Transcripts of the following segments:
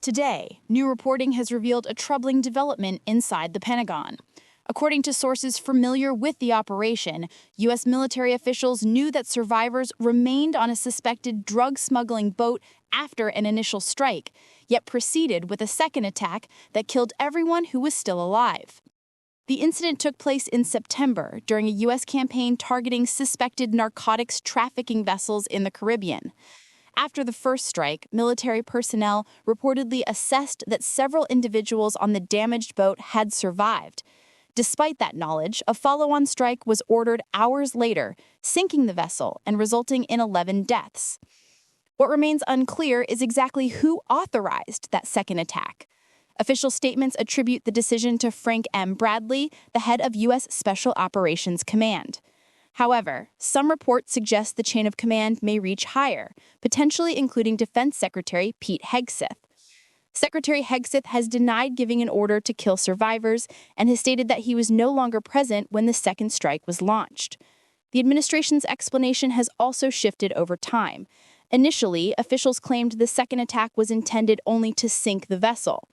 Today, new reporting has revealed a troubling development inside the Pentagon. According to sources familiar with the operation, U.S. military officials knew that survivors remained on a suspected drug-smuggling boat after an initial strike, yet proceeded with a second attack that killed everyone who was still alive. The incident took place in September during a U.S. campaign targeting suspected narcotics trafficking vessels in the Caribbean. After the first strike, military personnel reportedly assessed that several individuals on the damaged boat had survived. Despite that knowledge, a follow-on strike was ordered hours later, sinking the vessel and resulting in 11 deaths. What remains unclear is exactly who authorized that second attack. Official statements attribute the decision to Frank M. Bradley, the head of U.S. Special Operations Command. However, some reports suggest the chain of command may reach higher, potentially including Defense Secretary Pete Hegseth. Secretary Hegseth has denied giving an order to kill survivors and has stated that he was no longer present when the second strike was launched. The administration's explanation has also shifted over time. Initially, officials claimed the second attack was intended only to sink the vessel.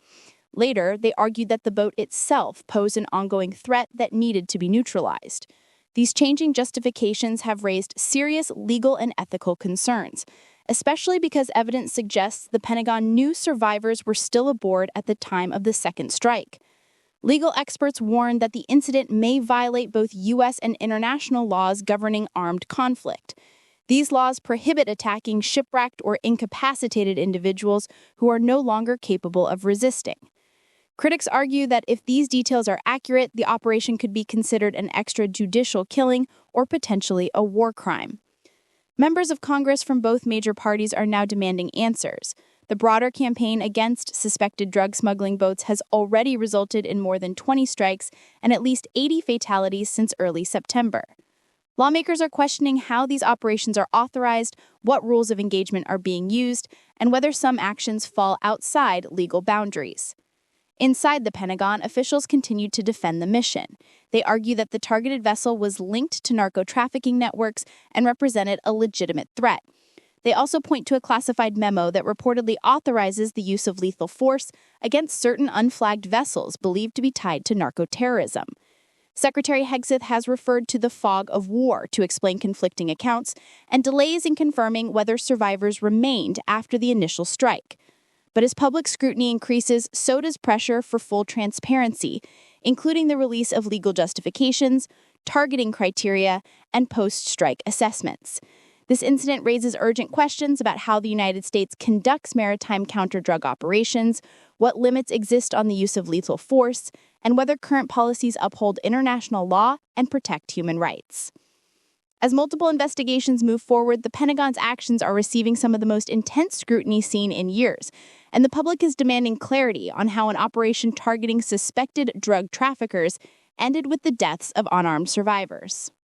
Later, they argued that the boat itself posed an ongoing threat that needed to be neutralized. These changing justifications have raised serious legal and ethical concerns, especially because evidence suggests the Pentagon knew survivors were still aboard at the time of the second strike. Legal experts warn that the incident may violate both U.S. and international laws governing armed conflict. These laws prohibit attacking shipwrecked or incapacitated individuals who are no longer capable of resisting. Critics argue that if these details are accurate, the operation could be considered an extrajudicial killing or potentially a war crime. Members of Congress from both major parties are now demanding answers. The broader campaign against suspected drug smuggling boats has already resulted in more than 20 strikes and at least 80 fatalities since early September. Lawmakers are questioning how these operations are authorized, what rules of engagement are being used, and whether some actions fall outside legal boundaries. Inside the Pentagon, officials continued to defend the mission. They argue that the targeted vessel was linked to narco-trafficking networks and represented a legitimate threat. They also point to a classified memo that reportedly authorizes the use of lethal force against certain unflagged vessels believed to be tied to narco-terrorism. Secretary Hegseth has referred to the fog of war to explain conflicting accounts and delays in confirming whether survivors remained after the initial strike. But as public scrutiny increases, so does pressure for full transparency, including the release of legal justifications, targeting criteria, and post-strike assessments. This incident raises urgent questions about how the United States conducts maritime counter-drug operations, what limits exist on the use of lethal force, and whether current policies uphold international law and protect human rights. As multiple investigations move forward, the Pentagon's actions are receiving some of the most intense scrutiny seen in years, and the public is demanding clarity on how an operation targeting suspected drug traffickers ended with the deaths of unarmed survivors.